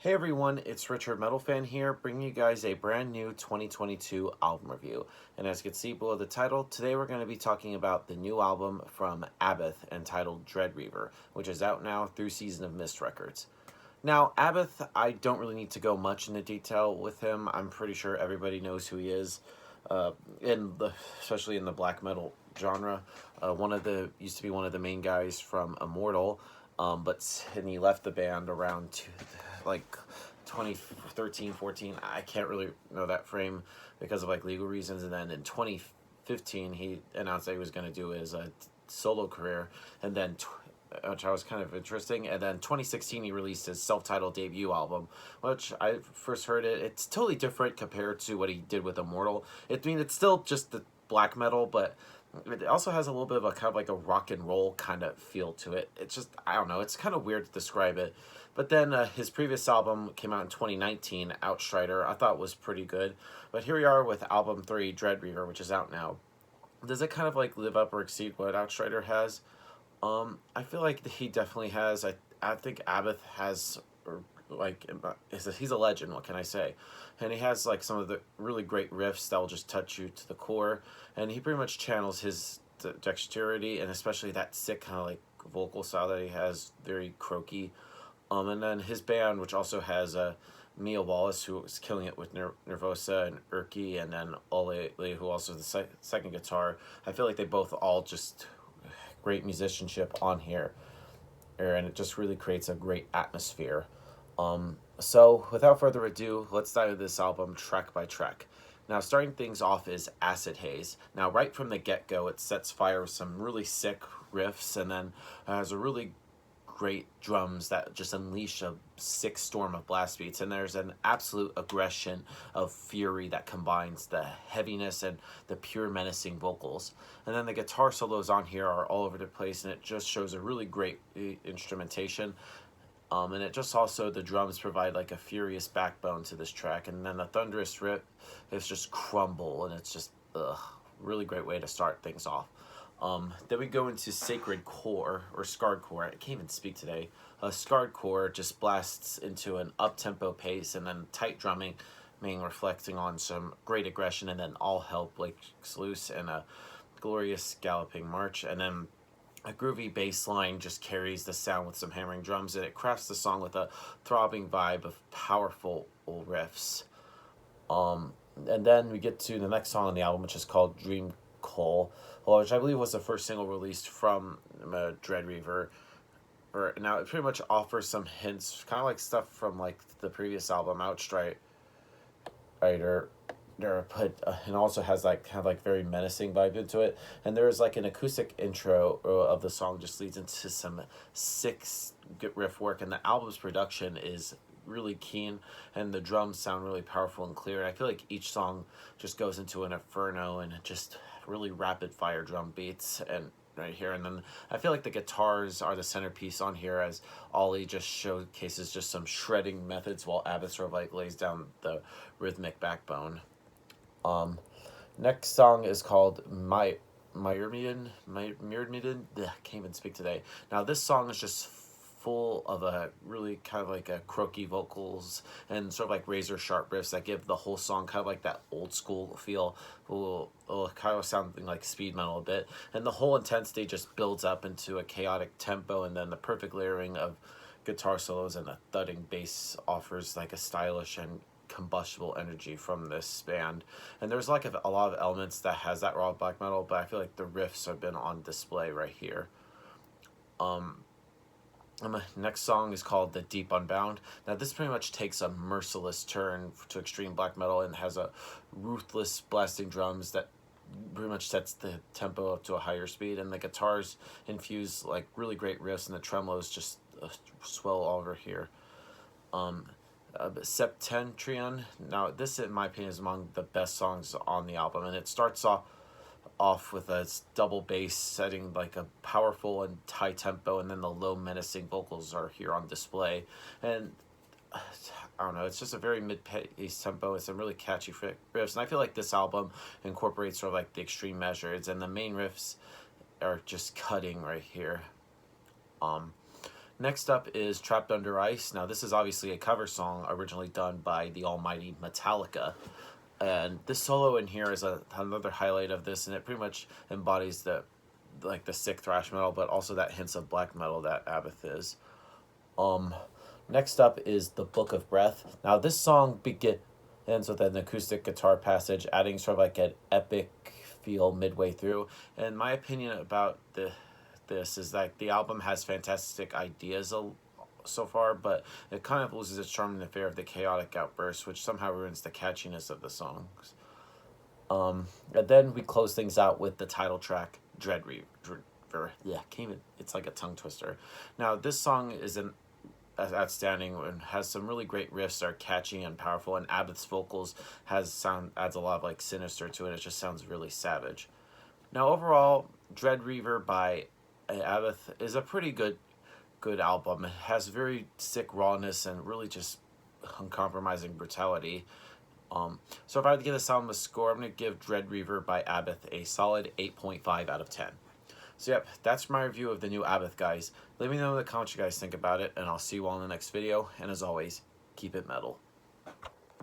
Hey everyone, it's Richard Metal Fan here, bringing you guys a brand new 2022 album review. And as you can see below the title, today we're going to be talking about the new album from Abbath entitled Reaver, which is out now through Season of Mist Records. Now, Abbath, I don't really need to go much into detail with him. I'm pretty sure everybody knows who he is, especially in the black metal genre. Used to be one of the main guys from Immortal, and he left the band around like 2013, 14. I can't really know that frame because of like legal reasons. And then in 2015, he announced that he was going to do his solo career, and then which I was kind of interesting. And then 2016, he released his self-titled debut album, which I first heard it. It's totally different compared to what he did with Immortal. It's still just the black metal, but it also has a little bit of a kind of like a rock and roll kind of feel to it. It's just, I don't know, it's kind of weird to describe it. But then his previous album came out in 2019, Outstrider. I thought was pretty good. But here we are with album 3, Reaver, which is out now. Does it kind of like live up or exceed what Outstrider has? I feel like he definitely has. I think Abbath has, or like, he's a legend. What can I say? And he has like some of the really great riffs that will just touch you to the core. And he pretty much channels his dexterity and especially that sick kind of like vocal style that he has, very croaky. And then his band, which also has Mia Wallace, who was killing it with Nervosa and Urki, and then Ole, who also is the second guitar. I feel like they both all just great musicianship on here, and it just really creates a great atmosphere. So without further ado, let's dive into this album track by track. Now, starting things off is Acid Haze. Now, right from the get-go, it sets fire with some really sick riffs, and then has a really great drums that just unleash a sick storm of blast beats, and there's an absolute aggression of fury that combines the heaviness and the pure menacing vocals. And then the guitar solos on here are all over the place, and it just shows a really great instrumentation. And it just also, the drums provide like a furious backbone to this track, and then the thunderous riff is just crumble, and it's just really great way to start things off. Then we go into Sacred Core, or Scarred Core. I can't even speak today. Scarred Core just blasts into an up-tempo pace, and then tight drumming, reflecting on some great aggression, and then all hell breaks loose and a glorious galloping march. And then a groovy bass line just carries the sound with some hammering drums, and it crafts the song with a throbbing vibe of powerful riffs. And then we get to the next song on the album, which is called Dream Coal, which I believe was the first single released from Reaver. Now it pretty much offers some hints, kind of like stuff from like the previous album, Outstrider, and also has like kind of like very menacing vibe into it. And there's like an acoustic intro of the song, just leads into some sick riff work, and the album's production is really keen, and the drums sound really powerful and clear. And I feel like each song just goes into an inferno and just really rapid fire drum beats and right here. And then I feel like the guitars are the centerpiece on here, as Ollie just showcases just some shredding methods while Abbath sort of like lays down the rhythmic backbone. Next song is called Myrmidon. I can't even speak today. Now this song is just full of a really kind of like a croaky vocals and sort of like razor sharp riffs that give the whole song kind of like that old school feel. Kind of sounding like speed metal a bit, and the whole intensity just builds up into a chaotic tempo, and then the perfect layering of guitar solos and a thudding bass offers like a stylish and combustible energy from this band. And there's like a lot of elements that has that raw black metal, but I feel like the riffs have been on display right here. And the next song is called The Deep Unbound. Now this pretty much takes a merciless turn to extreme black metal and has a ruthless blasting drums that pretty much sets the tempo up to a higher speed, and the guitars infuse like really great riffs, and the tremolos just swell over here. Septem Treon. Now this, in my opinion, is among the best songs on the album, and it starts off with a double bass setting like a powerful and high tempo, and then the low menacing vocals are here on display. And I don't know, it's just a very mid-paced tempo with some really catchy riffs, and I feel like this album incorporates sort of like the extreme measures, and the main riffs are just cutting right here. Next up is Trapped Under Ice. Now, this is obviously a cover song originally done by the almighty Metallica. And this solo in here is another highlight of this, and it pretty much embodies the sick thrash metal, but also that hints of black metal that Abbath is. Next up is The Book of Breath. Now, this song ends with an acoustic guitar passage, adding sort of like an epic feel midway through. And my opinion about this is that the album has fantastic ideas so far, but it kind of loses its charm in the fear of the chaotic outbursts, which somehow ruins the catchiness of the songs. And then we close things out with the title track, Dread Reaver. Yeah, it's like a tongue twister. Now, this song is outstanding and has some really great riffs that are catchy and powerful, and Abbath's vocals adds a lot of like sinister to it. It just sounds really savage. Now, overall, Dread Reaver by Abbath is a pretty good album. It has very sick rawness and really just uncompromising brutality. So if I had to give this album a score, I'm going to give Dread Reaver by Abbath a solid 8.5 out of 10. So yep, that's my review of the new Abbath, guys. Let me know in the comments what you guys think about it, and I'll see you all in the next video. And as always, keep it metal.